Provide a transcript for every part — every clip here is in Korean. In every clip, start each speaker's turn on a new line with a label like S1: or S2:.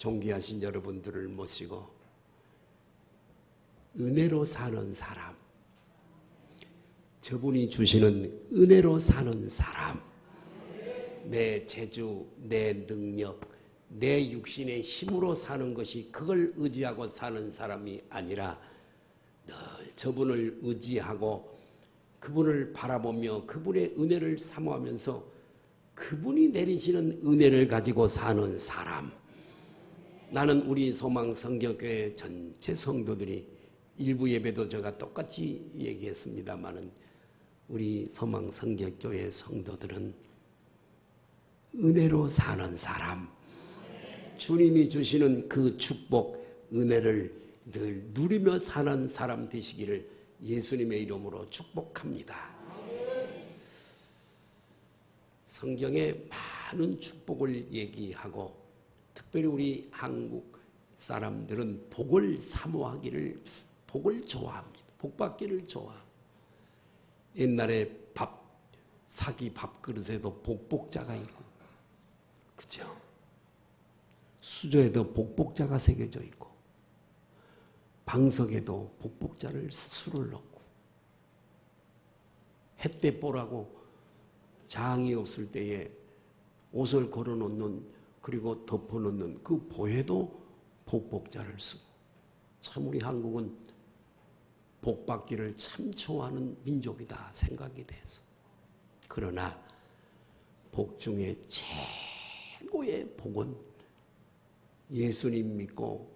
S1: 존귀하신 여러분들을 모시고 은혜로 사는 사람, 저분이 주시는 은혜로 사는 사람, 내 재주, 내 능력, 내 육신의 힘으로 사는 것이 그걸 의지하고 사는 사람이 아니라 늘 저분을 의지하고 그분을 바라보며 그분의 은혜를 사모하면서 그분이 내리시는 은혜를 가지고 사는 사람. 나는 우리 소망성교교회 전체 성도들이 일부 예배도 제가 똑같이 얘기했습니다마는 우리 소망성교교회 성도들은 은혜로 사는 사람, 주님이 주시는 그 축복, 은혜를 늘 누리며 사는 사람 되시기를 예수님의 이름으로 축복합니다. 성경에 많은 축복을 얘기하고 특별히 우리 한국 사람들은 복을 사모하기를, 복을 좋아합니다. 복 받기를 좋아. 옛날에 사기 밥그릇에도 복복자가 있고, 그죠? 수저에도 복복자가 새겨져 있고, 방석에도 복복자를 술을 넣고, 햇대 보라고 장이 없을 때에 옷을 걸어놓는, 그리고 덮어놓는 그 보에도 복복자를 쓰고, 참 우리 한국은 복받기를 참 좋아하는 민족이다 생각이 돼서. 그러나 복 중에 최고의 복은 예수님 믿고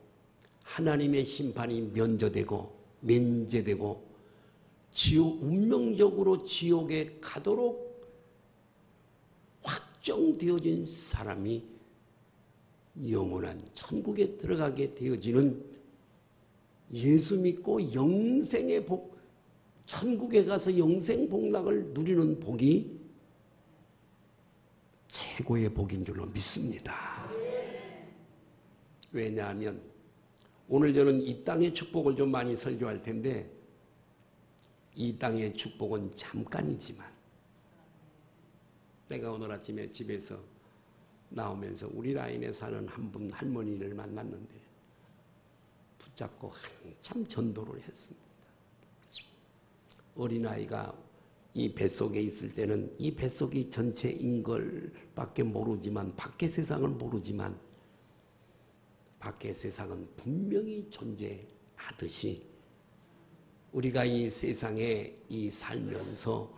S1: 하나님의 심판이 면제되고 운명적으로 지옥에 가도록 확정되어진 사람이 영원한 천국에 들어가게 되어지는, 예수 믿고 영생의 복, 천국에 가서 영생 복락을 누리는 복이 최고의 복인 줄로 믿습니다. 왜냐하면 오늘 저는 이 땅의 축복을 좀 많이 설교할 텐데, 이 땅의 축복은 잠깐이지만, 내가 오늘 아침에 집에서 나오면서 우리 라인에 사는 한 분 할머니를 만났는데 붙잡고 한참 전도를 했습니다. 어린아이가 이 뱃속에 있을 때는 이 뱃속이 전체인 걸밖에 모르지만, 밖의 세상을 모르지만 밖의 세상은 분명히 존재하듯이 우리가 이 세상에 살면서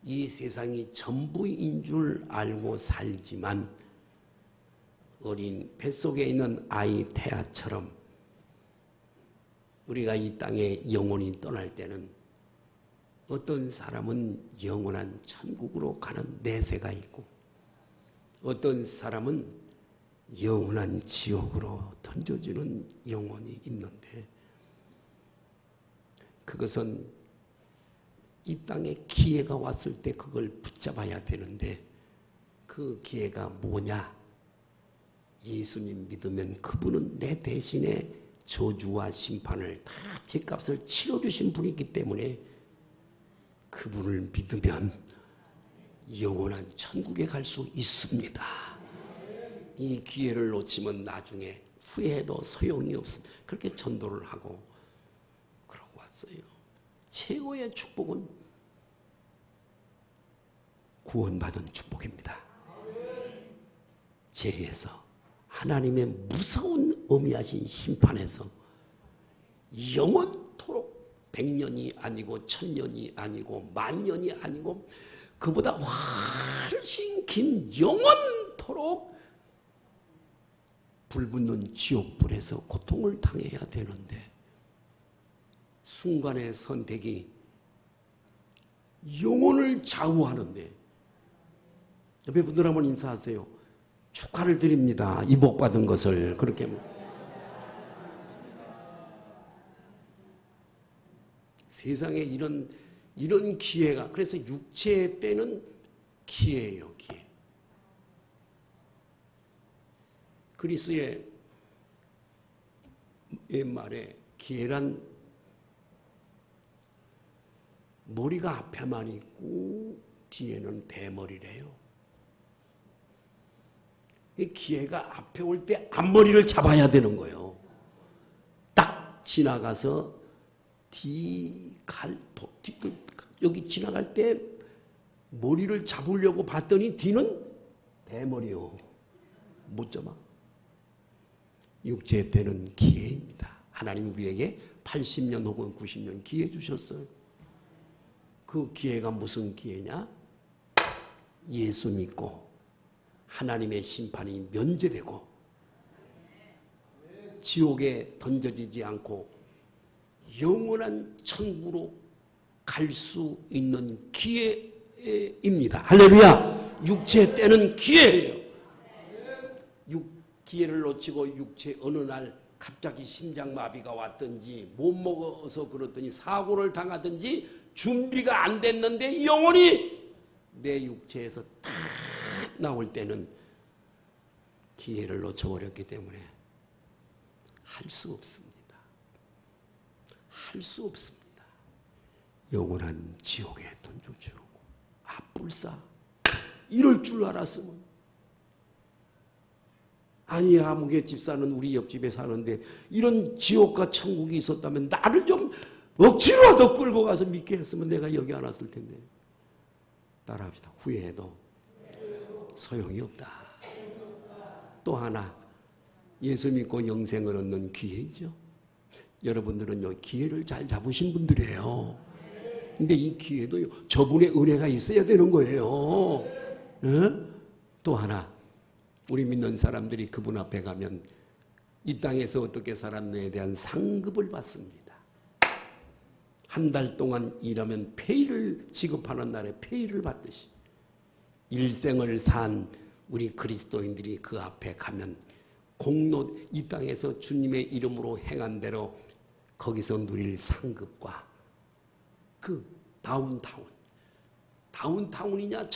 S1: 이 세상이 전부인 줄 알고 살지만, 어린 뱃속에 있는 아이 태아처럼 우리가 이 땅에 영원히 떠날 때는 어떤 사람은 영원한 천국으로 가는 내세가 있고, 어떤 사람은 영원한 지옥으로 던져지는 영혼이 있는데, 그것은 이 땅에 기회가 왔을 때 그걸 붙잡아야 되는데, 그 기회가 뭐냐? 예수님 믿으면 그분은 내 대신에 저주와 심판을 다 죗값을 치러주신 분이기 때문에 그분을 믿으면 영원한 천국에 갈 수 있습니다. 이 기회를 놓치면 나중에 후회해도 소용이 없습니다. 그렇게 전도를 하고 그러고 왔어요. 최고의 축복은 구원받은 축복입니다. 죄에서, 하나님의 무서운 엄미하신 심판에서 영원토록 100년이 아니고 1000년이 아니고 10,000년이 아니고 그보다 훨씬 긴 영원토록 불붙는 지옥불에서 고통을 당해야 되는데, 순간의 선택이 영혼을 좌우하는데, 옆에 분들 한번 인사하세요. 축하를 드립니다. 이 복 받은 것을. 그렇게 세상에 이런 기회가, 그래서 육체에 빼는 기회예요, 기회. 그리스의 옛말에 기회란 머리가 앞에만 있고 뒤에는 대머리래요. 이 기회가 앞에 올 때 앞머리를 잡아야 되는 거예요. 딱 지나가서 여기 지나갈 때 머리를 잡으려고 봤더니 뒤는 대머리요. 못 잡아. 육체 때는 기회입니다. 하나님 우리에게 80년 혹은 90년 기회 주셨어요. 그 기회가 무슨 기회냐? 예수 믿고 하나님의 심판이 면제되고 지옥에 던져지지 않고 영원한 천국으로 갈 수 있는 기회입니다. 할렐루야! 육체 때는 기회예요. 기회를 놓치고 육체 어느 날 갑자기 심장마비가 왔든지 못 먹어서 그렇더니 사고를 당하든지 준비가 안 됐는데 영혼이 내 육체에서 탁 나올 때는 기회를 놓쳐버렸기 때문에 할 수 없습니다. 할 수 없습니다. 영원한 지옥에 던져주고 뿔싸 이럴 줄 알았으면 아니 아무개 집사는 우리 옆집에 사는데 이런 지옥과 천국이 있었다면 나를 좀 억지로라도 끌고 가서 믿게 했으면 내가 여기 안 왔을 텐데. 따라합시다. 후회해도 소용이 없다. 또 하나 예수 믿고 영생을 얻는 기회이죠. 여러분들은 기회를 잘 잡으신 분들이에요. 근데 이 기회도 저분의 은혜가 있어야 되는 거예요. 또 하나 우리 믿는 사람들이 그분 앞에 가면 이 땅에서 어떻게 살았느냐에 대한 상급을 받습니다. 한 달 동안 일하면 페이를 지급하는 날에 페이를 받듯이 일생을 산 우리 그리스도인들이 그 앞에 가면 공로 이 땅에서 주님의 이름으로 행한 대로 거기서 누릴 상급과 그 다운타운이냐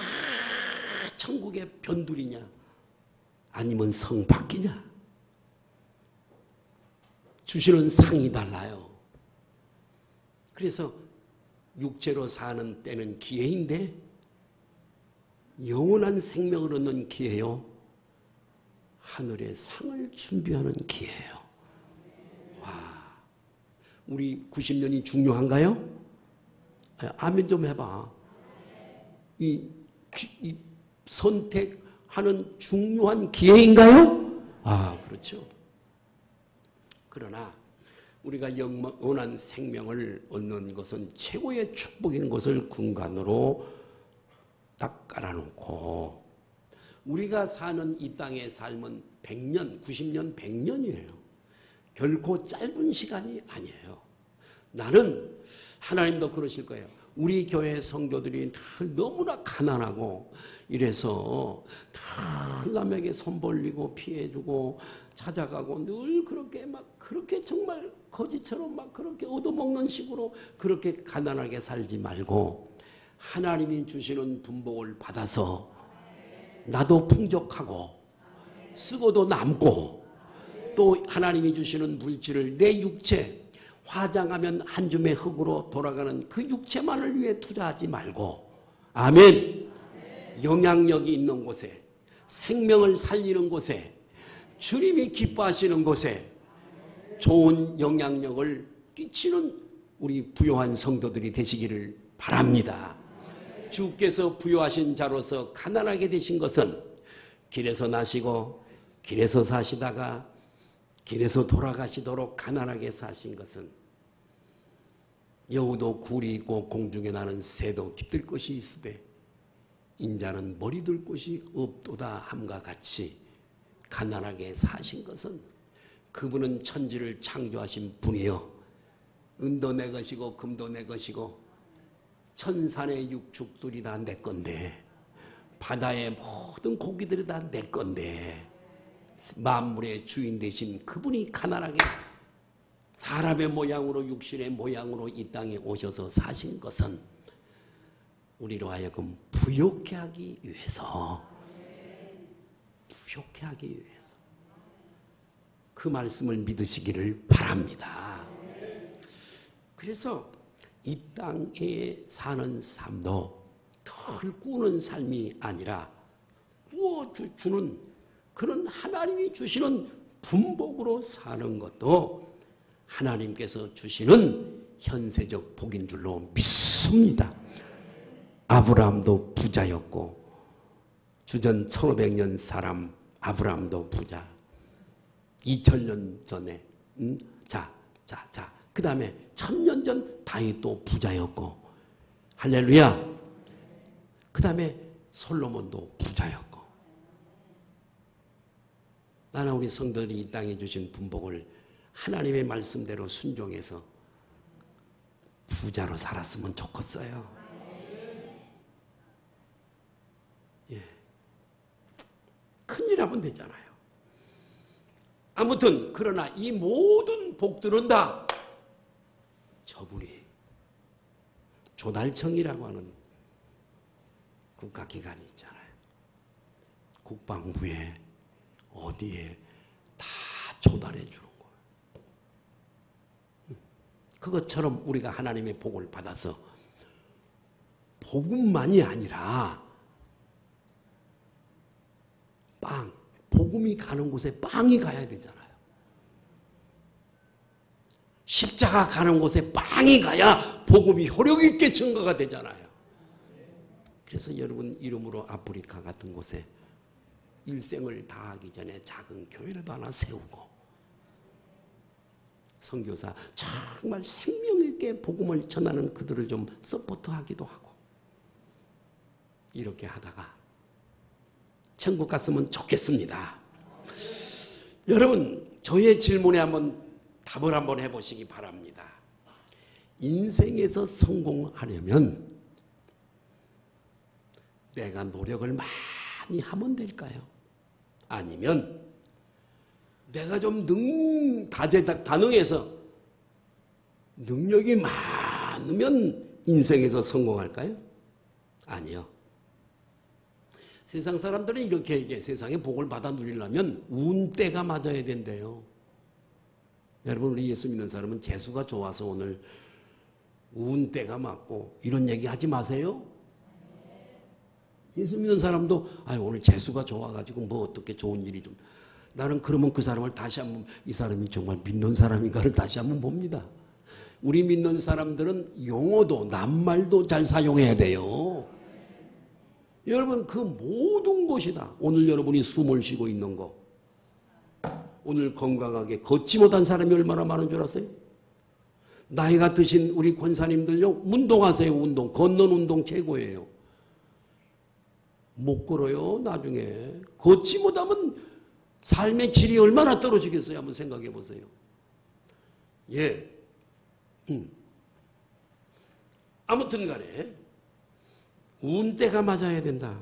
S1: 천국의 변두리냐 아니면 성 밖이냐 주시는 상이 달라요. 그래서 육체로 사는 때는 기회인데 영원한 생명을 얻는 기회요. 하늘의 상을 준비하는 기회예요. 와, 우리 90년이 중요한가요? 아멘 좀 해봐. 이 선택하는 중요한 기회인가요? 아, 그렇죠. 그러나 우리가 영원한 생명을 얻는 것은 최고의 축복인 것을 근간으로 딱 깔아놓고 우리가 사는 이 땅의 삶은 100년, 90년, 100년이에요. 결코 짧은 시간이 아니에요. 나는 하나님도 그러실 거예요. 우리 교회 성도들이 너무나 가난하고 이래서 다 남에게 손 벌리고 피해주고 찾아가고 늘 그렇게 정말 거지처럼 그렇게 얻어먹는 식으로 그렇게 가난하게 살지 말고 하나님이 주시는 분복을 받아서 나도 풍족하고 쓰고도 남고 또 하나님이 주시는 물질을 내 육체 화장하면 한 줌의 흙으로 돌아가는 그 육체만을 위해 투자하지 말고 아멘. 영향력이 있는 곳에 생명을 살리는 곳에 주님이 기뻐하시는 곳에 좋은 영향력을 끼치는 우리 부요한 성도들이 되시기를 바랍니다. 주께서 부요하신 자로서 가난하게 되신 것은 길에서 나시고 길에서 사시다가 길에서 돌아가시도록 가난하게 사신 것은 여우도 굴이 있고 공중에 나는 새도 깃들 것이 있으되 인자는 머리 둘 곳이 없도다 함과 같이 가난하게 사신 것은 그분은 천지를 창조하신 분이요 은도 내 것이고 금도 내 것이고 천산의 육축들이 다 내 건데 바다의 모든 고기들이 다 내 건데 만물의 주인 되신 그분이 가난하게 사람의 모양으로 육신의 모양으로 이 땅에 오셔서 사신 것은 우리로 하여금 부욕해 하기 위해서 그 말씀을 믿으시기를 바랍니다. 그래서 이 땅에 사는 삶도 덜 꾸는 삶이 아니라 꾸어주는 그런 하나님이 주시는 분복으로 사는 것도 하나님께서 주시는 현세적 복인 줄로 믿습니다. 아브라함도 부자였고 주전 1500년 사람 아브라함도 부자. 2000년 전에 그 다음에 1000년 전 다윗도 부자였고 할렐루야. 그 다음에 솔로몬도 부자였고. 나는 우리 성도들이 이 땅에 주신 분복을 하나님의 말씀대로 순종해서 부자로 살았으면 좋겠어요. 예. 큰일 하면 되잖아요. 아무튼 그러나 이 모든 복들은 다 저분이 조달청이라고 하는 국가기관이 있잖아요. 국방부에 어디에 다 조달해 주는 거예요. 그것처럼 우리가 하나님의 복을 받아서 복음만이 아니라 복음이 가는 곳에 빵이 가야 되잖아요. 십자가 가는 곳에 빵이 가야 복음이 효력 있게 증거가 되잖아요. 그래서 여러분 이름으로 아프리카 같은 곳에 일생을 다하기 전에 작은 교회라도 하나 세우고 선교사 정말 생명 있게 복음을 전하는 그들을 좀 서포트하기도 하고 이렇게 하다가 천국 갔으면 좋겠습니다. 여러분 저의 질문에 한번 답을 한번 해보시기 바랍니다. 인생에서 성공하려면 내가 노력을 많이 하면 될까요? 아니면 내가 좀 다능해서 능력이 많으면 인생에서 성공할까요? 아니요. 세상 사람들은 이렇게 얘기해. 세상에 복을 받아 누리려면 운때가 맞아야 된대요. 여러분 우리 예수 믿는 사람은 재수가 좋아서 오늘 운때가 맞고 이런 얘기 하지 마세요. 예수 믿는 사람도 오늘 재수가 좋아가지고 뭐 어떻게 좋은 일이 좀 나는 그러면 그 사람을 다시 한번 이 사람이 정말 믿는 사람인가를 다시 한번 봅니다. 우리 믿는 사람들은 용어도 낱말도 잘 사용해야 돼요. 여러분 그 모든 것이다. 오늘 여러분이 숨을 쉬고 있는 거 오늘 건강하게 걷지 못한 사람이 얼마나 많은 줄 아세요? 나이가 드신 우리 권사님들요 운동하세요. 운동. 걷는 운동 최고예요. 못 걸어요 나중에. 걷지 못하면 삶의 질이 얼마나 떨어지겠어요. 한번 생각해 보세요. 예. 아무튼 간에 운때가 맞아야 된다.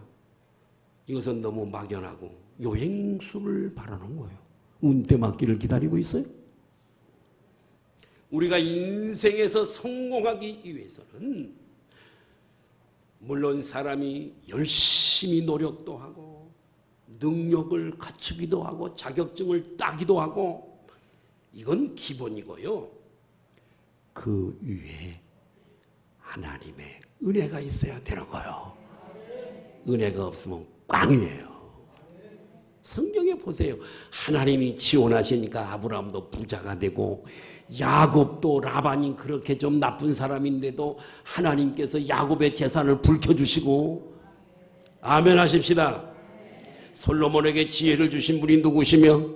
S1: 이것은 너무 막연하고 요행수를 바라는 거예요. 운때 맞기를 기다리고 있어요. 우리가 인생에서 성공하기 위해서는 물론 사람이 열심히 노력도 하고 능력을 갖추기도 하고 자격증을 따기도 하고 이건 기본이고요. 그 위에 하나님의 은혜가 있어야 되는 거예요. 은혜가 없으면 꽝이에요. 성경에 보세요. 하나님이 지원하시니까 아브라함도 부자가 되고 야곱도 라반이 그렇게 좀 나쁜 사람인데도 하나님께서 야곱의 재산을 불켜주시고 아멘 하십시다. 솔로몬에게 지혜를 주신 분이 누구시며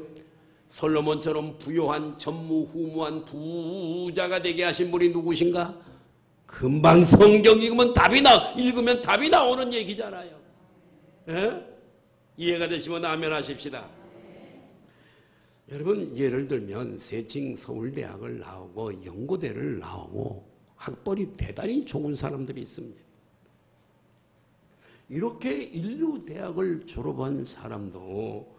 S1: 솔로몬처럼 부요한 전무후무한 부자가 되게 하신 분이 누구신가? 금방 성경 읽으면 답이 나오는 얘기잖아요. 예? 이해가 되시면 아멘 하십시다. 여러분 예를 들면 세칭 서울대학을 나오고 연고대를 나오고 학벌이 대단히 좋은 사람들이 있습니다. 이렇게 인류대학을 졸업한 사람도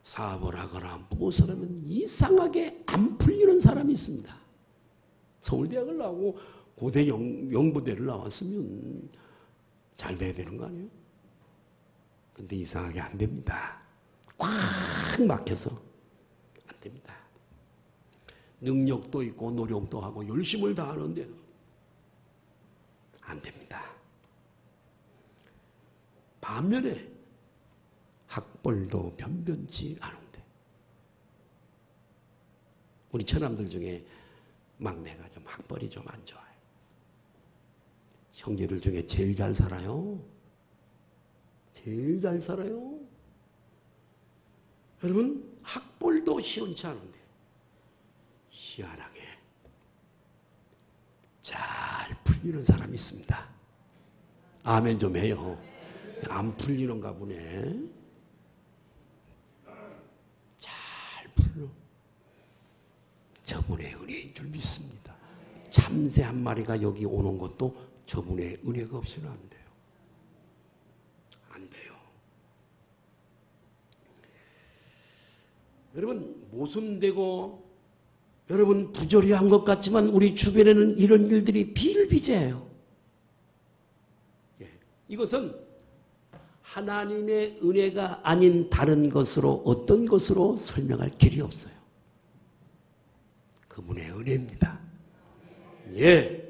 S1: 사업을 하거나 무엇을 하면 이상하게 안 풀리는 사람이 있습니다. 서울대학을 나오고 고대 연고대를 나왔으면 잘 돼야 되는 거 아니에요? 근데 이상하게 안 됩니다. 꽉 막혀서 안 됩니다. 능력도 있고 노력도 하고 열심을 다하는데 안 됩니다. 반면에 학벌도 변변치 않은데. 우리 처남들 중에 막내가 좀 학벌이 좀 안 좋아요. 형제들 중에 제일 잘 살아요. 제일 잘 살아요. 여러분, 학벌도 시원치 않은데 희한하게 잘 풀리는 사람이 있습니다. 아멘 좀 해요. 안 풀리는가 보네. 잘 풀려. 저분의 은혜인 줄 믿습니다. 참새 한 마리가 여기 오는 것도 저분의 은혜가 없이는 안 돼요. 안 돼요. 여러분, 모순되고 여러분 부조리한 것 같지만 우리 주변에는 이런 일들이 비일비재해요. 이것은 하나님의 은혜가 아닌 다른 것으로 어떤 것으로 설명할 길이 없어요. 그분의 은혜입니다. 예.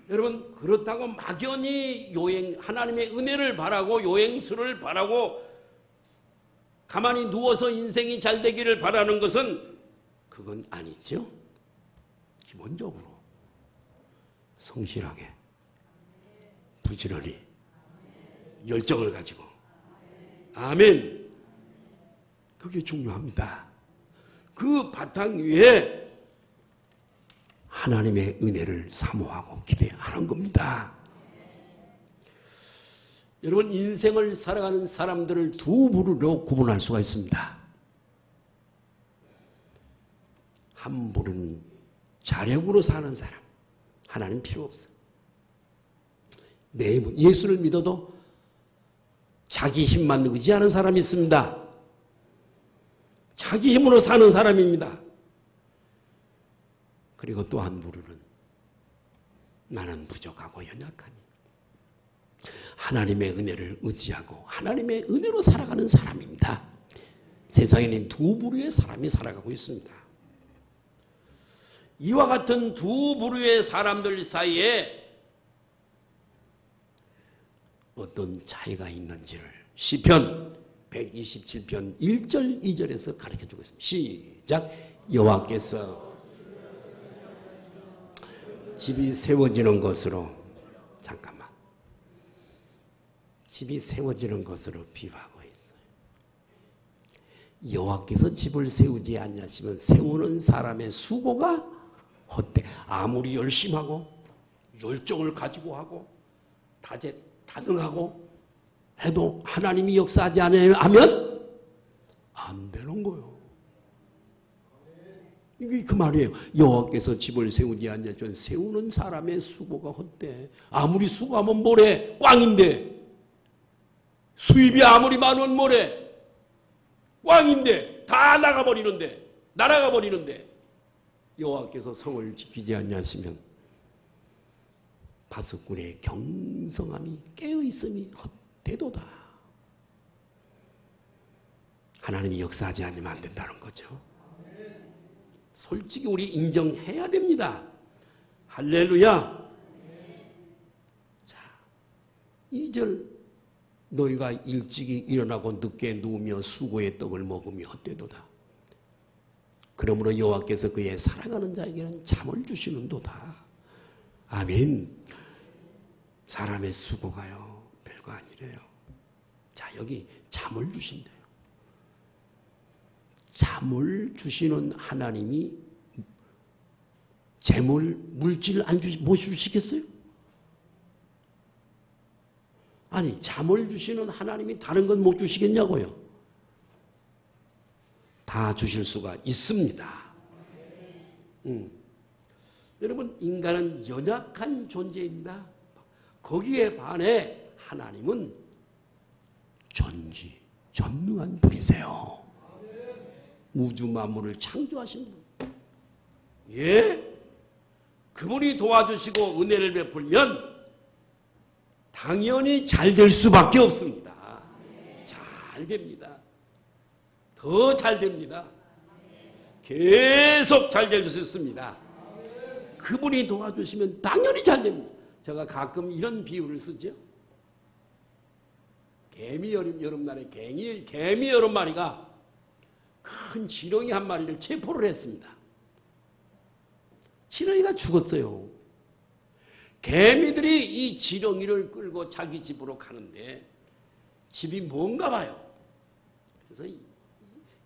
S1: 여러분, 그렇다고 막연히 하나님의 은혜를 바라고 요행수를 바라고 가만히 누워서 인생이 잘 되기를 바라는 것은 그건 아니죠. 기본적으로 성실하게 부지런히 열정을 가지고 아멘. 그게 중요합니다. 그 바탕 위에 하나님의 은혜를 사모하고 기대하는 겁니다. 여러분, 인생을 살아가는 사람들을 두 부류로 구분할 수가 있습니다. 한 부류는 자력으로 사는 사람. 하나님 필요 없어요. 예수를 믿어도 자기 힘만 의지하는 사람이 있습니다. 자기 힘으로 사는 사람입니다. 그리고 또 한 부류는 나는 부족하고 연약하니 하나님의 은혜를 의지하고 하나님의 은혜로 살아가는 사람입니다. 세상에는 두 부류의 사람이 살아가고 있습니다. 이와 같은 두 부류의 사람들 사이에 어떤 차이가 있는지를 시편 127편 1절 2절에서 가르쳐주고 있습니다. 시작. 여호와께서 집이 세워지는 것으로, 잠깐만, 집이 세워지는 것으로 비유하고 있어요. 여호와께서 집을 세우지 않냐시면 세우는 사람의 수고가 헛돼. 아무리 열심히 하고 열정을 가지고 하고 다능하고 해도 하나님이 역사하지 않으면 안 되는 거예요. 이게 그 말이에요. 여호와께서 집을 세우지 않냐면 세우는 사람의 수고가 헛돼. 아무리 수고하면 뭐래? 꽝인데. 수입이 아무리 많으면 뭐래? 꽝인데. 다 날아가 버리는데 여호와께서 성을 지키지 않냐시면 바스꾼의 경성함이 깨어있음이 헛되도다. 하나님이 역사하지 않으면 안 된다는 거죠. 솔직히 우리 인정해야 됩니다. 할렐루야. 자, 2절 너희가 일찍이 일어나고 늦게 누우며 수고의 떡을 먹으며 헛되도다. 그러므로 여호와께서 그의 살아가는 자에게는 잠을 주시는도다. 아멘. 사람의 수고가요 별거 아니래요. 자, 여기 잠을 주신대요. 잠을 주시는 하나님이 재물, 물질 못 주시겠어요? 아니, 잠을 주시는 하나님이 다른 건 못 주시겠냐고요? 다 주실 수가 있습니다. 여러분, 인간은 연약한 존재입니다. 거기에 반해 하나님은 전능한 분이세요. 우주 만물을 창조하신 분. 예? 그분이 도와주시고 은혜를 베풀면 당연히 잘 될 수밖에 없습니다. 잘 됩니다. 더 잘 됩니다. 계속 잘 될 수 있습니다. 그분이 도와주시면 당연히 잘 됩니다. 제가 가끔 이런 비유를 쓰죠. 개미 여름날에 개미 8마리가 큰 지렁이 한 마리를 체포를 했습니다. 지렁이가 죽었어요. 개미들이 이 지렁이를 끌고 자기 집으로 가는데 집이 뭔가 봐요. 그래서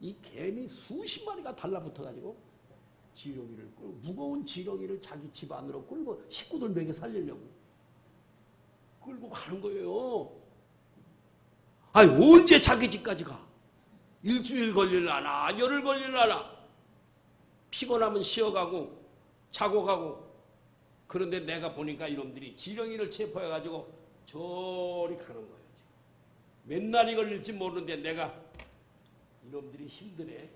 S1: 이 개미 수십 마리가 달라붙어가지고 지렁이를 끌고 무거운 지렁이를 자기 집 안으로 끌고 식구들 먹여 살리려고 끌고 가는 거예요. 아니 언제 자기 집까지 가? 일주일 걸릴라나 열흘 걸릴라나 피곤하면 쉬어가고 자고 가고. 그런데 내가 보니까 이놈들이 지렁이를 체포해가지고 저리 가는 거예요. 몇 날이 걸릴지 모르는데 내가 이놈들이 힘드네.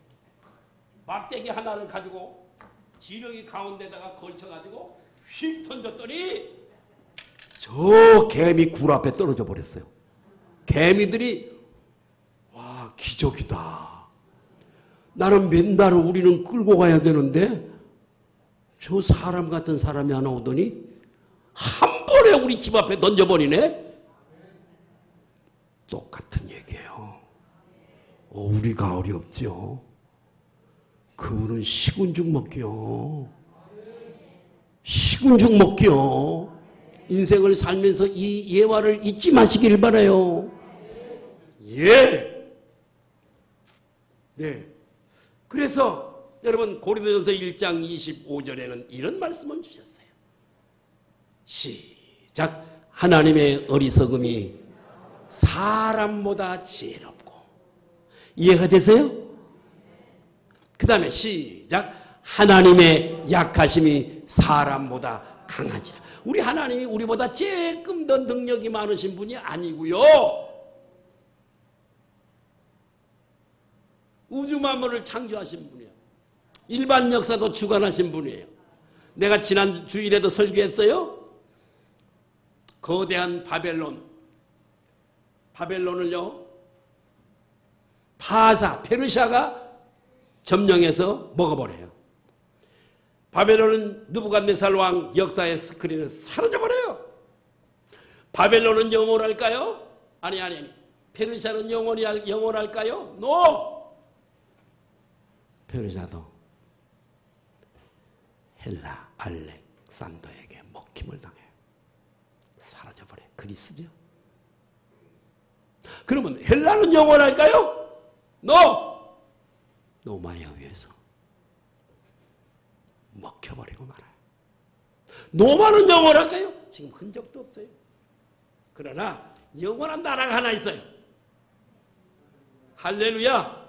S1: 막대기 하나를 가지고 지렁이 가운데다가 걸쳐가지고 휙 던졌더니 저 개미 굴 앞에 떨어져 버렸어요. 개미들이 와 기적이다. 나는 맨날 우리는 끌고 가야 되는데 저 사람 같은 사람이 하나 오더니 한 번에 우리 집 앞에 던져버리네. 똑같은 얘기예요. 우리가 어렵죠. 그분은 식은 죽 먹기요. 식은 죽 먹기요. 인생을 살면서 이 예화를 잊지 마시길 바라요. 예. 네. 그래서 여러분 고린도전서 1장 25절에는 이런 말씀을 주셨어요. 시작. 하나님의 어리석음이 사람보다 지혜롭고. 이해가 되세요? 그 다음에 시작. 하나님의 약하심이 사람보다 강하지라. 우리 하나님이 우리보다 조금 더 능력이 많으신 분이 아니고요. 우주 만물을 창조하신 분이에요. 일반 역사도 주관하신 분이에요. 내가 지난 주일에도 설교했어요. 거대한 바벨론을요 페르시아가 점령해서 먹어버려요. 바벨론은 느부갓네살 왕 역사의 스크린을 사라져버려요. 바벨론은 영원할까요? 아니. 페르시아는 영원할까요? 노! 페르시아도 헬라 알렉산더에게 먹힘을 당해요. 사라져버려요. 그리스죠. 그러면 헬라는 영원할까요? 노마에 의해서 먹혀버리고 말아요. 노마는 영원할까요? 지금 흔적도 없어요. 그러나 영원한 나라가 하나 있어요. 할렐루야.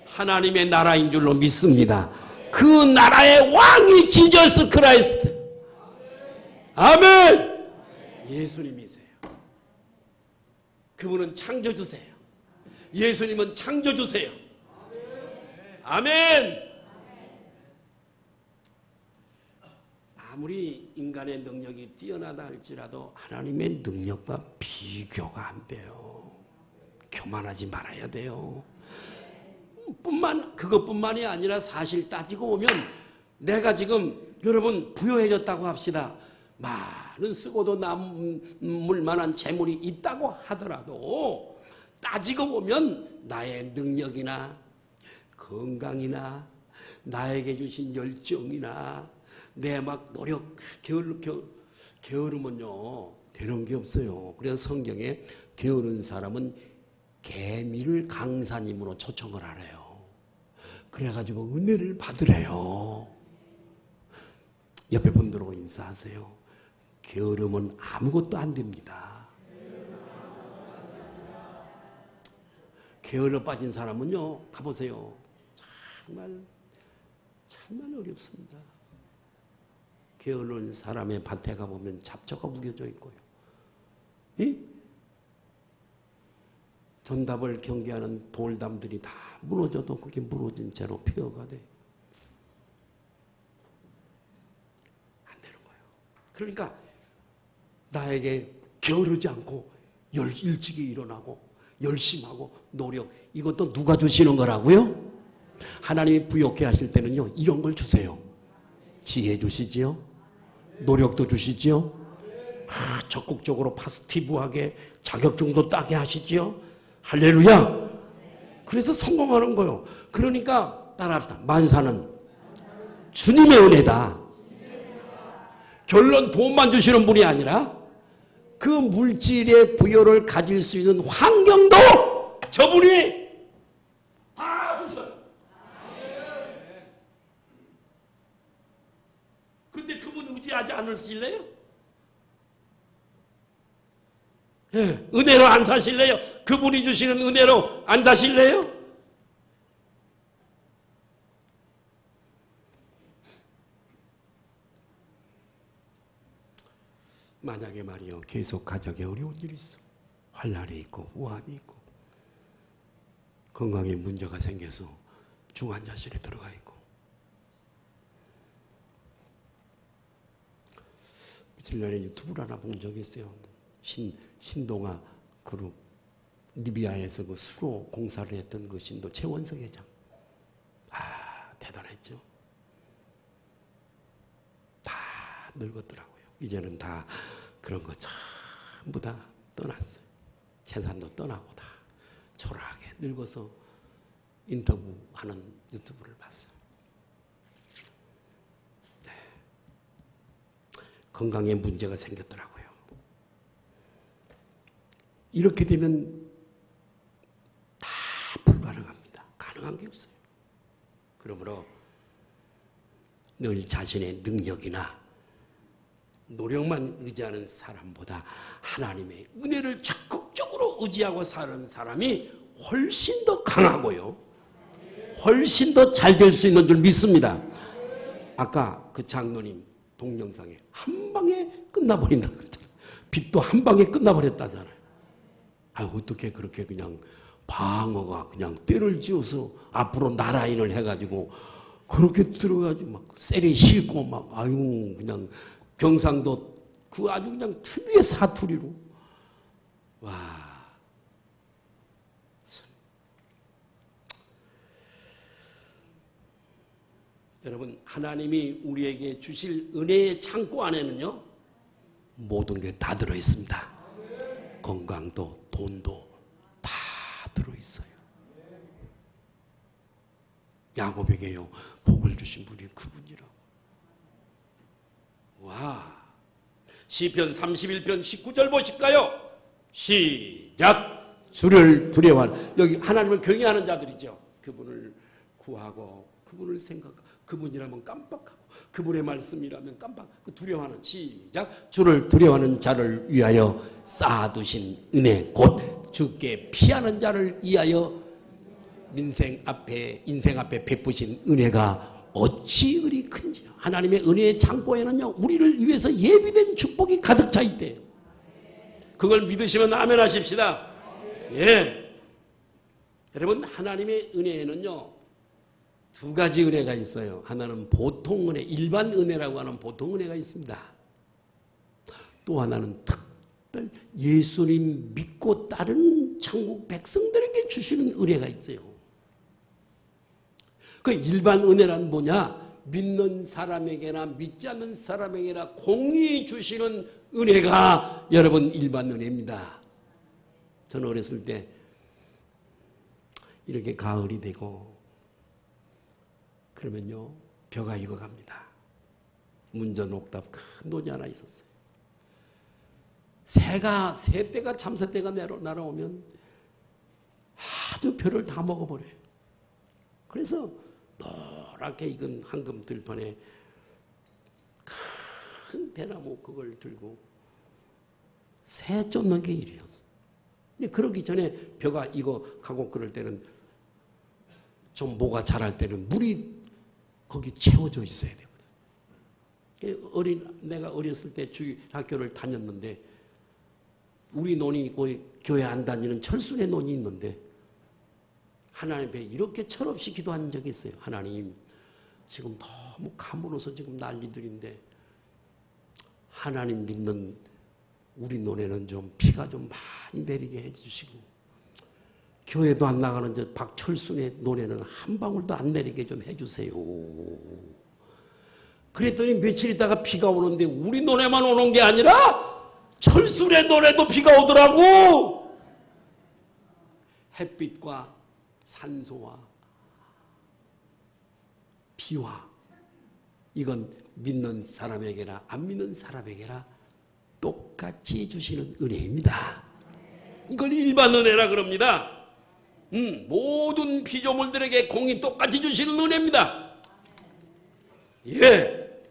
S1: 하나님의 나라인 줄로 믿습니다. 그 나라의 왕이 지저스 크라이스트. 아멘. 예수님이세요. 그분은 창조주세요. 예수님은 창조주세요. 아멘. 아무리 인간의 능력이 뛰어나다 할지라도 하나님의 능력과 비교가 안 돼요. 교만하지 말아야 돼요. 그것뿐만이 아니라 사실 따지고 보면 내가 지금 여러분 부유해졌다고 합시다. 많은 쓰고도 남을 만한 재물이 있다고 하더라도 따지고 보면 나의 능력이나 건강이나 나에게 주신 열정이나 내 막 노력 게으르면요 되는 게 없어요. 그래서 성경에 게으른 사람은 개미를 강사님으로 초청을 하래요. 그래가지고 은혜를 받으래요. 옆에 분들하고 인사하세요. 게으름은 아무것도 안 됩니다. 게을러 빠진 사람은요 가보세요. 정말 어렵습니다. 게으른 사람의 밭에 가보면 잡초가 우겨져 있고요. 전답을 경계하는 돌담들이 다 무너져도 그게 무너진 채로 피어가 돼. 안 되는 거예요. 그러니까 나에게 게으르지 않고 일찍이 일어나고 열심하고 노력, 이것도 누가 주시는 거라고요? 하나님이 부욕해 하실 때는요 이런 걸 주세요. 지혜 주시지요. 노력도 주시지요. 적극적으로 파스티브하게 자격증도 따게 하시지요. 할렐루야. 그래서 성공하는 거예요. 그러니까 따라합시다. 만사는 주님의 은혜다. 결론 돈만 주시는 분이 아니라 그 물질의 부여를 가질 수 있는 환경도 저분이 다 주셔요. 근데 그분 의지하지 않으실래요? 예, 은혜로 안 사실래요? 그분이 주시는 은혜로 안 사실래요? 만약에 말이요, 계속 가정에 어려운 일이 있어. 환난이 있고 우환이 있고 건강에 문제가 생겨서 중환자실에 들어가 있고, 며칠 전에 유튜브를 하나 본 적이 있어요. 신동아 그룹 리비아에서 그 수로 공사를 했던 그 신도 최원석 회장. 대단했죠. 다 늙었더라고요. 이제는 다 그런 거 전부 다 떠났어요. 재산도 떠나고 다 초라하게 늙어서 인터뷰하는 유튜브를 봤어요. 네. 건강에 문제가 생겼더라고요. 이렇게 되면 다 불가능합니다. 가능한 게 없어요. 그러므로 늘 자신의 능력이나 노력만 의지하는 사람보다 하나님의 은혜를 적극적으로 의지하고 사는 사람이 훨씬 더 강하고요, 훨씬 더 잘 될 수 있는 줄 믿습니다. 아까 그 장로님 동영상에 한 방에 끝나버린다고 그랬잖아요. 빚도 한 방에 끝나버렸다잖아요. 어떻게 그렇게 그냥 방어가 그냥 때를 지어서 앞으로 나라인을 해가지고 그렇게 들어가지고 막 셀에 싣고 막 그냥 경상도 그 아주 그냥 특유의 사투리로. 와, 참. 여러분, 하나님이 우리에게 주실 은혜의 창고 안에는요, 모든 게 다 들어있습니다. 건강도 돈도 다 들어있어요. 야곱에게요 복을 주신 분이 그분이라고. 와, 시편 31편 19절 보실까요? 시작. 주를 두려워하는, 여기 하나님을 경외하는 자들이죠. 그분을 구하고 그분을 생각하고 그분이라면 깜빡하고 그분의 말씀이라면 깜빡, 그 두려워하는, 시작. 주를 두려워하는 자를 위하여 쌓아두신 은혜 곧 주께 피하는 자를 위하여 인생 앞에 베푸신 은혜가 어찌 그리 큰지. 하나님의 은혜의 창고에는요, 우리를 위해서 예비된 축복이 가득 차 있대요. 그걸 믿으시면 아멘 하십시다. 예. 여러분, 하나님의 은혜에는요 두 가지 은혜가 있어요. 하나는 보통 은혜, 일반 은혜라고 하는 보통 은혜가 있습니다. 또 하나는 특별 예수님 믿고 따르는 천국 백성들에게 주시는 은혜가 있어요. 그 일반 은혜란 뭐냐? 믿는 사람에게나 믿지 않는 사람에게나 공히 주시는 은혜가 여러분 일반 은혜입니다. 저는 어렸을 때 이렇게 가을이 되고 그러면요 벼가 익어갑니다. 문전 옥답 큰 노지 하나 있었어요. 새떼가 참새떼가 날아오면 아주 벼를 다 먹어버려요. 그래서 노랗게 익은 황금 들판에 큰 대나무 그걸 들고 새 쫓는 게 일이었어. 근데 그러기 전에 벼가 익어 가고 그럴 때는 좀 모가 자랄 때는 물이 거기 채워져 있어야 되거든. 내가 어렸을 때 주일학교를 다녔는데 우리 논이 있고 교회 안 다니는 철순의 논이 있는데 하나님 앞에 이렇게 철없이 기도한 적이 있어요. 하나님, 지금 너무 가물어서 지금 난리들인데 하나님 믿는 우리 논에는 좀 비가 좀 많이 내리게 해주시고 교회도 안 나가는 저 박철순의 논에는 한 방울도 안 내리게 좀 해주세요. 그랬더니 며칠 있다가 비가 오는데 우리 논에만 오는 게 아니라 철술의 노래도 비가 오더라고. 햇빛과 산소와 비와, 이건 믿는 사람에게나 안 믿는 사람에게나 똑같이 주시는 은혜입니다. 이걸 일반 은혜라 그럽니다. 모든 피조물들에게 공이 똑같이 주시는 은혜입니다. 예.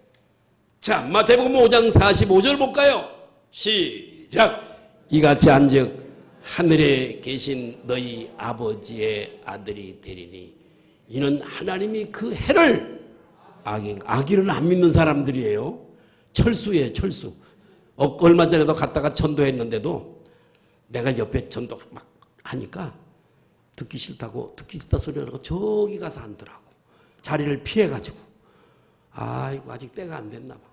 S1: 자, 마태복음 5장 45절 볼까요? 시작. 이같이 한즉 하늘에 계신 너희 아버지의 아들이 되리니, 이는 하나님이 그 해를, 악인은 안 믿는 사람들이에요. 철수예요, 철수. 얼마 전에도 갔다가 전도했는데도 내가 옆에 전도 막 하니까 듣기 싫다 소리라고 저기 가서 앉더라고. 자리를 피해가지고. 아이고, 아직 때가 안 됐나 봐.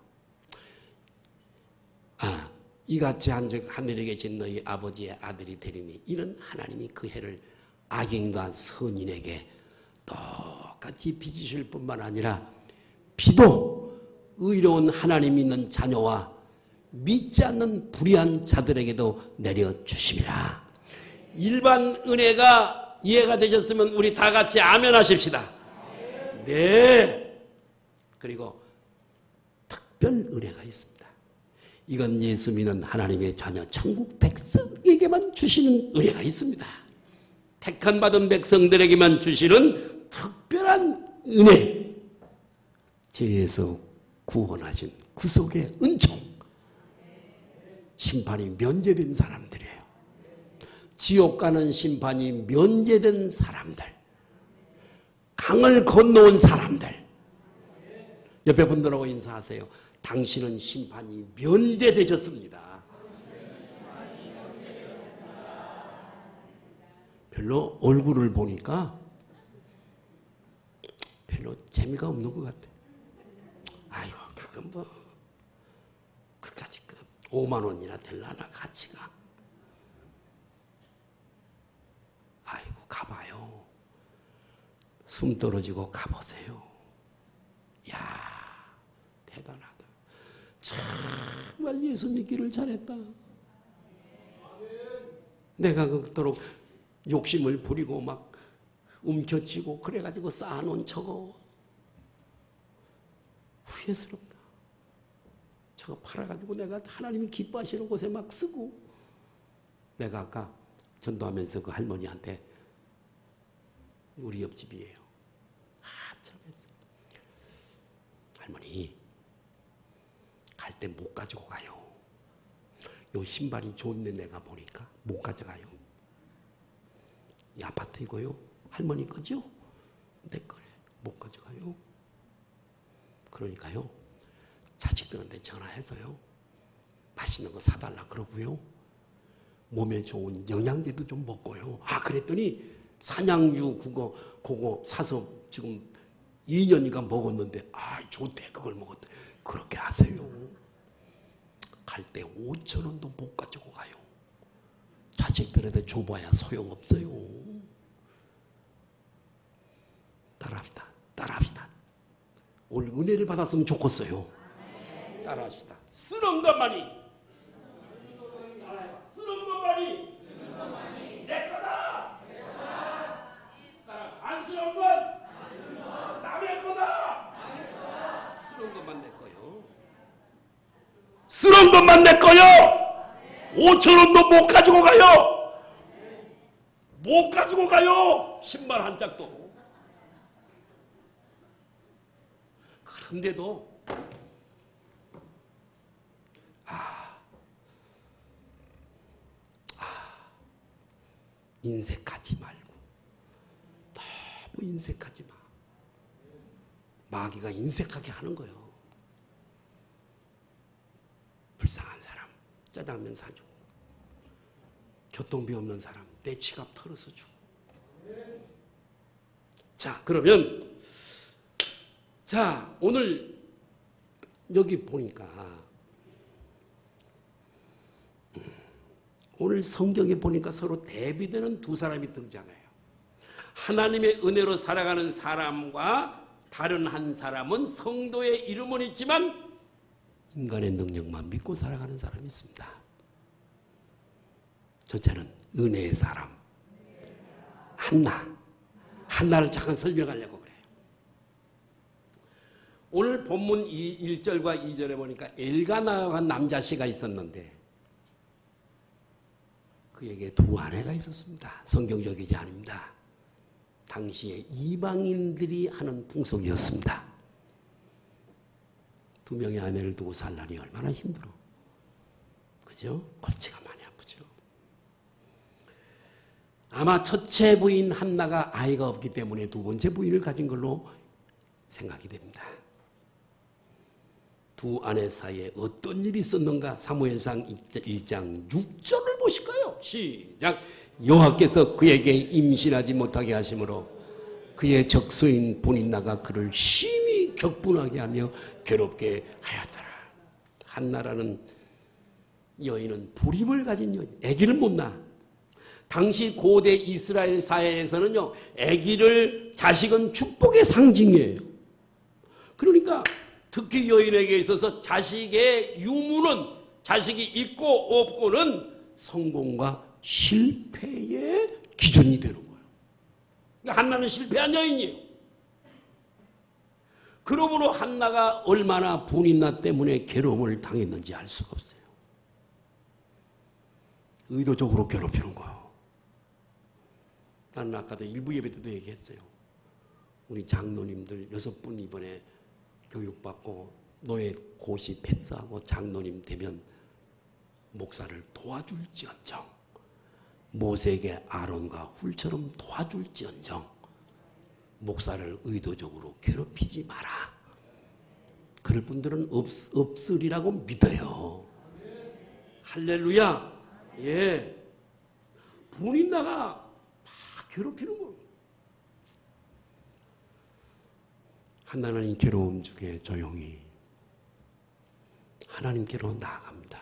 S1: 이같이 한즉 하늘에 계신 너희 아버지의 아들이 되리니, 이는 하나님이 그 해를 악인과 선인에게 똑같이 빚으실 뿐만 아니라 비도 의로운 하나님 믿는 자녀와 믿지 않는 불의한 자들에게도 내려주심이라. 일반 은혜가 이해가 되셨으면 우리 다 같이 아멘 하십시다. 네. 그리고 특별 은혜가 있습니다. 이건 예수 믿는 하나님의 자녀 천국 백성에게만 주시는 은혜가 있습니다. 택한 받은 백성들에게만 주시는 특별한 은혜. 죄에서 구원하신 구속의 은총. 심판이 면제된 사람들이에요. 지옥 가는 심판이 면제된 사람들. 강을 건너온 사람들. 옆에 분들하고 인사하세요. 당신은 심판이 면제되셨습니다. 별로 얼굴을 보니까 별로 재미가 없는 것 같아. 아이고, 그건 뭐 그까짓 5만 원이나 될라나 가치가. 아이고, 가봐요. 숨 떨어지고 가보세요. 야, 대단하다. 정말 예수 믿기를 잘했다. 내가 그토록 욕심을 부리고 막 움켜쥐고 그래가지고 쌓아놓은 저거 후회스럽다. 저거 팔아가지고 내가 하나님이 기뻐하시는 곳에 막 쓰고. 내가 아까 전도하면서 그 할머니한테, 우리 옆집이에요. 한참 했어요. 할머니, 갈 때 못 가지고 가요. 요 신발이 좋은데 내가 보니까 못 가져가요. 이 아파트 이거요? 할머니 거죠? 내 거래. 못 가져가요. 그러니까요, 자식들한테 전화해서요, 맛있는 거 사달라 그러고요, 몸에 좋은 영양제도 좀 먹고요. 그랬더니 산양유 그거 사서 지금 2년인가 먹었는데, 좋대, 그걸 먹었대. 그렇게 하세요. 갈 때 5천 원도 못 가지고 가요. 자식들한테 줘봐야 소용없어요. 따라합시다. 오늘 은혜를 받았으면 좋겠어요. 따라합시다. 쓰는 것만이 내 거다. 안 쓰는 건 남의 거다. 쓰는 것만 내 거요. 쓰는 것만 내 거요. 5천 원도 못 가지고 가요. 못 가지고 가요. 신발 한 짝도. 그런데도 인색하지 말고, 너무 인색하지 마. 마귀가 인색하게 하는 거예요. 불쌍한 사람 짜장면 사주고, 교통비 없는 사람 내 지갑 털어서 주고. 자, 그러면 오늘 여기 보니까 오늘 성경에 보니까 서로 대비되는 두 사람이 등장해요. 하나님의 은혜로 살아가는 사람과 다른 한 사람은 성도의 이름은 있지만 인간의 능력만 믿고 살아가는 사람이 있습니다. 전체는 은혜의 사람. 한나를 잠깐 설명하려고 그래요. 오늘 본문 1절과 2절에 보니까 엘가나가 남자씨가 있었는데 그에게 두 아내가 있었습니다. 성경적이지 않습니다. 당시에 이방인들이 하는 풍속이었습니다. 두 명의 아내를 두고 살라니 얼마나 힘들어. 그죠? 골치가 많이 아프죠. 아마 첫째 부인 한나가 아이가 없기 때문에 두 번째 부인을 가진 걸로 생각이 됩니다. 두 아내 사이에 어떤 일이 있었는가? 사무엘상 1장 6절을 보실까요? 시작. 여호와께서 그에게 임신하지 못하게 하심으로 그의 적수인 분인나가 그를 심히 격분하게 하며 괴롭게 하였더라. 한나라는 여인은 불임을 가진 여인, 아기를 못 낳아. 당시 고대 이스라엘 사회에서는요, 아기를, 자식은 축복의 상징이에요. 그러니까 특히 여인에게 있어서 자식의 유무는, 자식이 있고 없고는 성공과 실패의 기준이 되는 거예요. 그러니까 한나는 실패한 여인이에요. 그러므로 한나가 얼마나 분인나 때문에 괴로움을 당했는지 알 수가 없어요. 의도적으로 괴롭히는 거예요. 나는 아까도 일부 예배 때도 얘기했어요. 우리 장로님들 6분 이번에 교육받고 노예 고시 패스하고 장로님 되면 목사를 도와줄지언정, 모세에게 아론과 훌처럼 도와줄지언정 목사를 의도적으로 괴롭히지 마라. 그럴 분들은 없으리라고 믿어요. 할렐루야. 예. 분인나가 막 괴롭히는 거. 한나는 이 괴로움 중에 조용히 하나님께로 나아갑니다.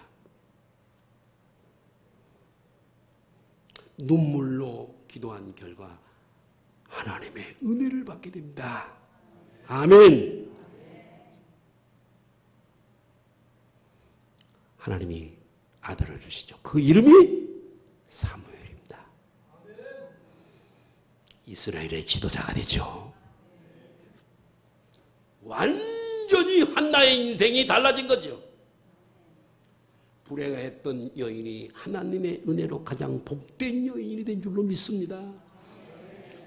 S1: 눈물로 기도한 결과 하나님의 은혜를 받게 됩니다. 아멘. 하나님이 아들을 주시죠. 그 이름이 사무엘입니다. 이스라엘의 지도자가 되죠. 완전히 한나의 인생이 달라진 거죠. 불행했던 여인이 하나님의 은혜로 가장 복된 여인이 된 줄로 믿습니다.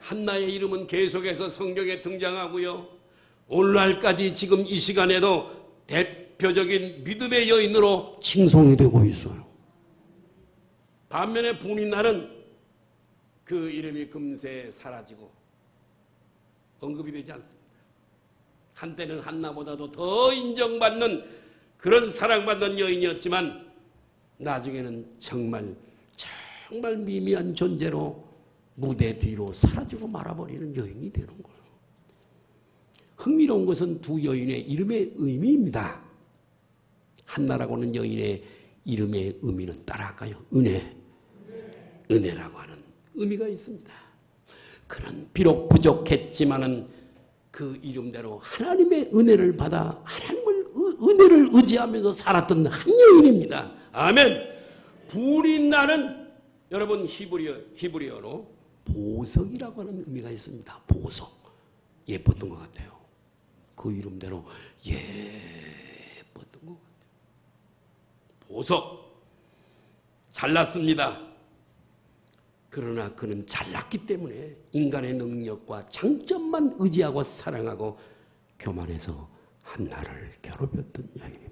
S1: 한나의 이름은 계속해서 성경에 등장하고요. 오늘날까지 지금 이 시간에도 대표적인 믿음의 여인으로 칭송이 되고 있어요. 반면에 분인나는 그 이름이 금세 사라지고 언급이 되지 않습니다. 한때는 한나보다도 더 인정받는 그런 사랑받는 여인이었지만 나중에는 정말 미미한 존재로 무대 뒤로 사라지고 말아버리는 여인이 되는 거예요. 흥미로운 것은 두 여인의 이름의 의미입니다. 한나라고 하는 여인의 이름의 의미는 따라할까요? 은혜라고 하는 의미가 있습니다. 그는 비록 부족했지만은 그 이름대로 하나님의 은혜를 받아 하나님을 은혜를 의지하면서 살았던 한 여인입니다. 아멘. 분인나는 여러분 히브리어로 보석이라고 하는 의미가 있습니다. 보석. 예뻤던 것 같아요. 그 이름대로 예뻤던 것 같아요. 보석. 잘났습니다. 그러나 그는 잘났기 때문에 인간의 능력과 장점만 의지하고 사랑하고 교만해서 한나를 괴롭혔던 여인입니다.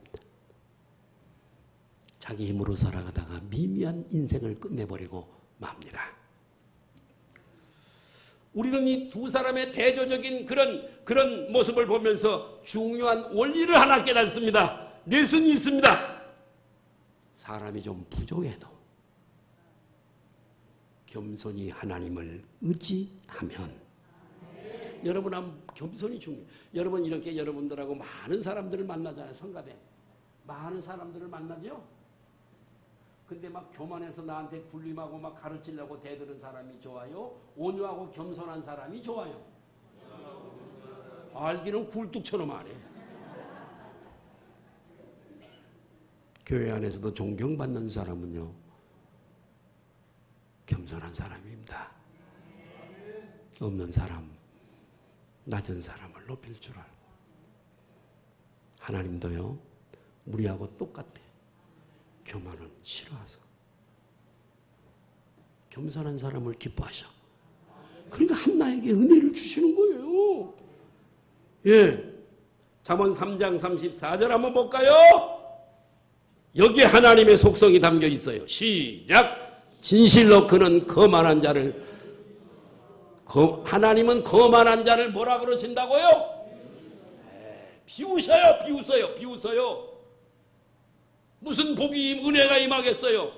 S1: 자기 힘으로 살아가다가 미미한 인생을 끝내버리고 맙니다. 우리는 이 두 사람의 대조적인 그런 모습을 보면서 중요한 원리를 하나 깨닫습니다. 레슨이 있습니다. 사람이 좀 부족해도 겸손히 하나님을 의지하면, 여러분 겸손이 중요해요. 여러분 이렇게 여러분들하고 많은 사람들을 만나잖아요. 성가대 많은 사람들을 만나죠. 근데 막 교만해서 나한테 군림하고 막 가르치려고 대드는 사람이 좋아요? 온유하고 겸손한 사람이 좋아요? 알기는 굴뚝처럼 안 해. 교회 안에서도 존경받는 사람은요, 겸손한 사람입니다. 없는 사람, 낮은 사람을 높일 줄 알고. 하나님도요, 우리하고 똑같아. 교만은 싫어하서. 겸손한 사람을 기뻐하셔. 그러니까 한나에게 은혜를 주시는 거예요. 예. 잠언 3장 34절 한번 볼까요? 여기에 하나님의 속성이 담겨 있어요. 시작. 진실로 그는 거만한 자를, 하나님은 거만한 자를 뭐라 그러신다고요? 비우셔요. 비우세요. 비우세요. 무슨 복이, 은혜가 임하겠어요?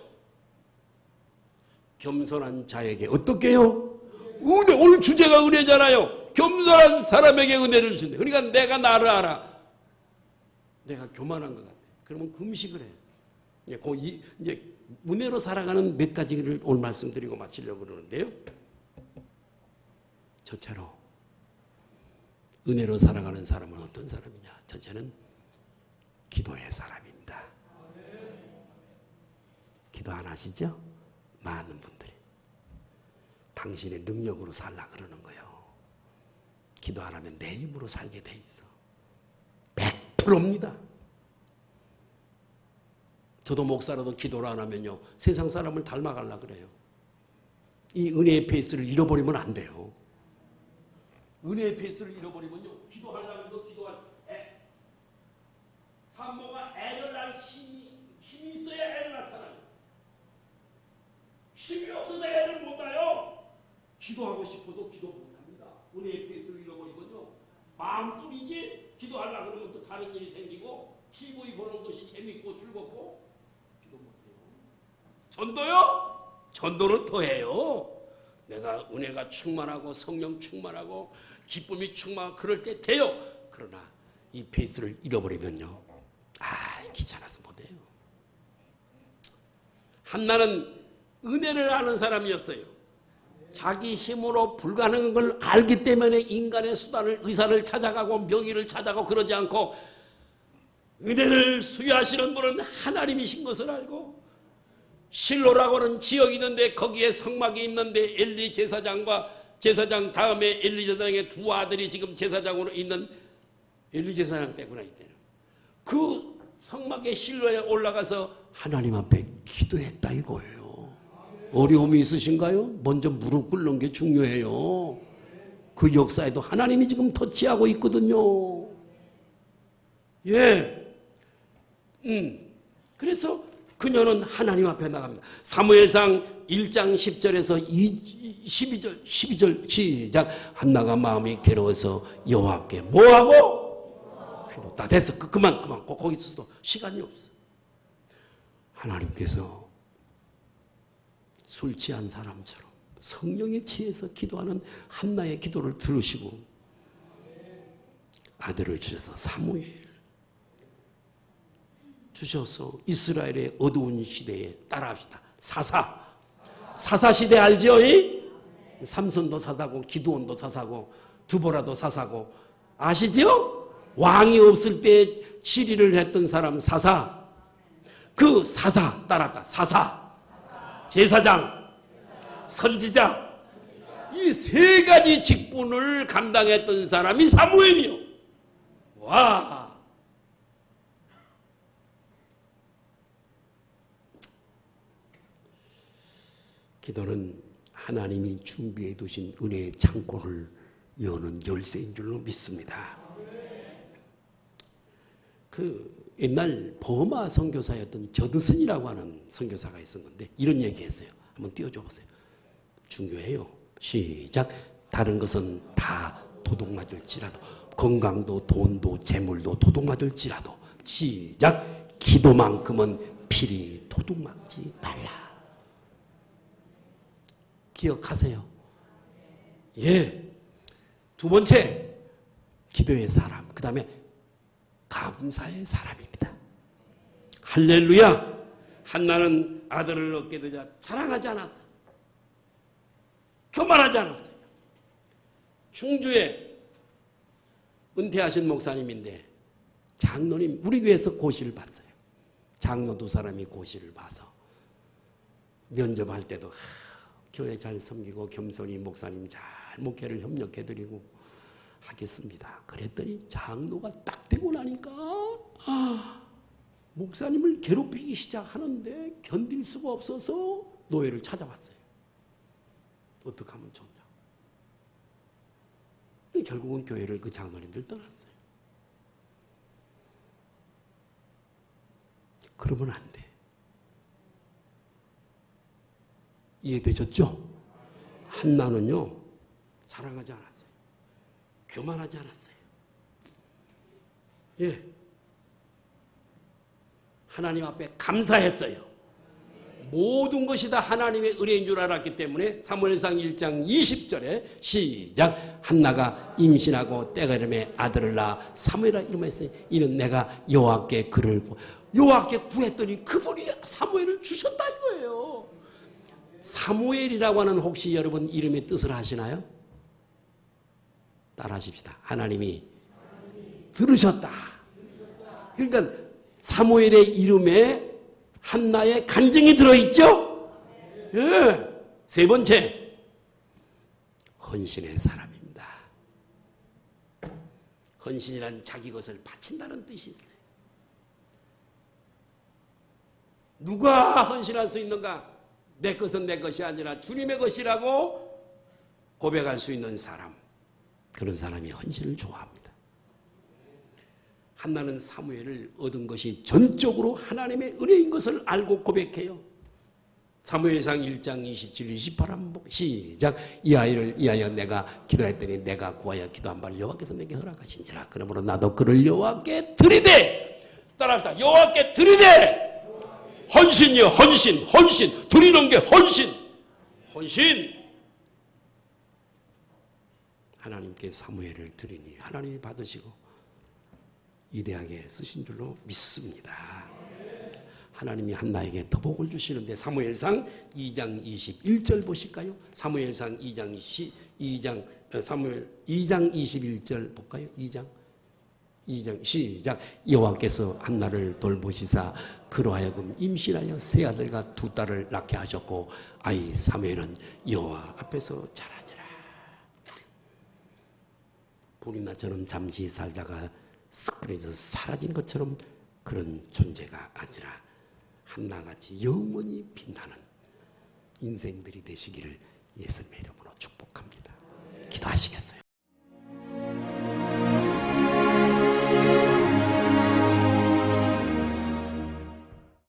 S1: 겸손한 자에게 어떻게 해요? 은혜. 오늘 주제가 은혜잖아요. 겸손한 사람에게 은혜를 주네. 그러니까 내가 나를 알아. 내가 교만한 것 같아. 그러면 금식을 해. 이제 은혜로 살아가는 몇 가지를 오늘 말씀드리고 마치려고 그러는데요. 첫째로 은혜로 살아가는 사람은 어떤 사람이냐? 첫째는 기도의 사람입니다. 기도 안 하시죠? 많은 분들이 당신의 능력으로 살라 그러는 거예요. 기도 안 하면 내 힘으로 살게 돼 있어. 100%입니다. 저도 목사라도 기도를 안 하면요, 세상 사람을 닮아가려고 그래요. 이 은혜의 페이스를 잃어버리면 안 돼요. 은혜의 페이스를 잃어버리면요, 기도하려고 해도 산모가 애를 낳을 힘이 있어야 애를 낳잖아요. 힘이 없어서 애를 못 낳아요. 기도하고 싶어도 기도 못합니다. 은혜의 페이스를 잃어버리면요, 마음뿐이지 기도하려고 그러면 또 다른 일이 생기고 TV 보는 것이 재밌고 즐겁고 기도 못해요. 전도요? 전도는 더해요. 내가 은혜가 충만하고 성령 충만하고 기쁨이 충만하고 그럴 때 돼요. 그러나 이 페이스를 잃어버리면요, 귀찮아서 못해요. 한나는 은혜를 아는 사람이었어요. 자기 힘으로 불가능한 걸 알기 때문에 인간의 수단을, 의사를 찾아가고 명의를 찾아가고 그러지 않고 은혜를 수여하시는 분은 하나님이신 것을 알고, 실로라고 하는 지역이 있는데 거기에 성막이 있는데 엘리 제사장과 제사장 다음에 엘리 제사장의 두 아들이 지금 제사장으로 있는 엘리 제사장 때구나. 이때는 그 성막의 실로에 올라가서 하나님 앞에 기도했다 이거예요. 어려움이 있으신가요? 먼저 무릎 꿇는 게 중요해요. 그 역사에도 하나님이 지금 터치하고 있거든요. 예. 그래서 그녀는 하나님 앞에 나갑니다. 사무엘상 1장 10절에서 12절 시작. 한나가 마음이 괴로워서 여호와께 뭐하고? 다 됐어. 그만. 거기 있어도 시간이 없어. 하나님께서 술 취한 사람처럼 성령에 취해서 기도하는 한나의 기도를 들으시고 아들을 주셔서 사무엘 주셔서 이스라엘의 어두운 시대에 따라합시다. 사사 시대 알죠? 삼손도 사사고 기드온도 사사고 두보라도 사사고 아시죠? 왕이 없을 때 치리를 했던 사람 사사. 그 사사 따랐다. 사사, 제사장, 선지자, 이 세 가지 직분을 감당했던 사람이 사무엘이요. 와! 기도는 하나님이 준비해 두신 은혜의 창고를 여는 열쇠인 줄로 믿습니다. 그 옛날 버마 선교사였던 저드슨이라고 하는 선교사가 있었는데 이런 얘기했어요. 한번 띄워줘 보세요. 중요해요. 시작. 다른 것은 다 도둑맞을지라도, 건강도 돈도 재물도 도둑맞을지라도, 시작. 기도만큼은 필히 도둑맞지 말라. 기억하세요. 예. 두 번째, 기도의 사람. 그 다음에 감사의 사람입니다. 할렐루야. 한나는 아들을 얻게 되자 자랑하지 않았어요. 교만하지 않았어요. 충주에 은퇴하신 목사님인데 장로님, 우리 교회에서 고시를 봤어요. 장로 두 사람이 고시를 봐서 면접할 때도 교회 잘 섬기고 겸손히 목사님 잘 목회를 협력해드리고 하겠습니다. 그랬더니 장로가 딱 되고 나니까 목사님을 괴롭히기 시작하는데 견딜 수가 없어서 노예를 찾아왔어요. 어떻게 하면 좋냐. 결국은 교회를 그 장로님들 떠났어요. 그러면 안 돼. 이해되셨죠? 한나는요, 자랑하지 않았어요. 교만하지 않았어요. 예. 하나님 앞에 감사했어요. 모든 것이 다 하나님의 은혜인 줄 알았기 때문에 사무엘상 1장 20절에 시작. 한나가 임신하고 때가 이름에 아들을 낳아 사무엘이라 이름했어요. 이는 내가 여호와께 그를 여호와께 구했더니 그분이 사무엘을 주셨다 이거예요. 사무엘이라고 하는 혹시 여러분 이름의 뜻을 아시나요? 따라하십시다. 하나님이 들으셨다. 그러니까 사무엘의 이름에 한나의 간증이 들어있죠? 예. 세 번째, 헌신의 사람입니다. 헌신이란 자기 것을 바친다는 뜻이 있어요. 누가 헌신할 수 있는가? 내 것은 내 것이 아니라 주님의 것이라고 고백할 수 있는 사람. 그런 사람이 헌신을 좋아합니다. 한나는 사무엘을 얻은 것이 전적으로 하나님의 은혜인 것을 알고 고백해요. 사무엘상 1장 27, 28 한번 시작. 이 아이를 위하여 내가 기도했더니 내가 구하여 기도한 바를 여호와께서 내게 허락하신지라. 그러므로 나도 그를 여호와께 드리되. 따라합시다. 여호와께 드리되. 헌신이요, 헌신, 헌신. 드리는 게 헌신. 헌신. 하나님께 사무엘을 드리니 하나님이 받으시고 위대하게 쓰신 줄로 믿습니다. 하나님이 한나에게 더 복을 주시는데 사무엘상 2장 21절 보실까요? 사무엘상 2장 21절 볼까요? 2장 시작. 여호와께서 한나를 돌보시사 그로 하여금 임신하여 세 아들과 두 딸을 낳게 하셨고 아이 사무엘은 여호와 앞에서 자라니라. 불이 나처럼 잠시 살다가 스크린에서 사라진 것처럼 그런 존재가 아니라 한나같이 영원히 빛나는 인생들이 되시기를 예수님의 이름으로 축복합니다. 기도하시겠어요?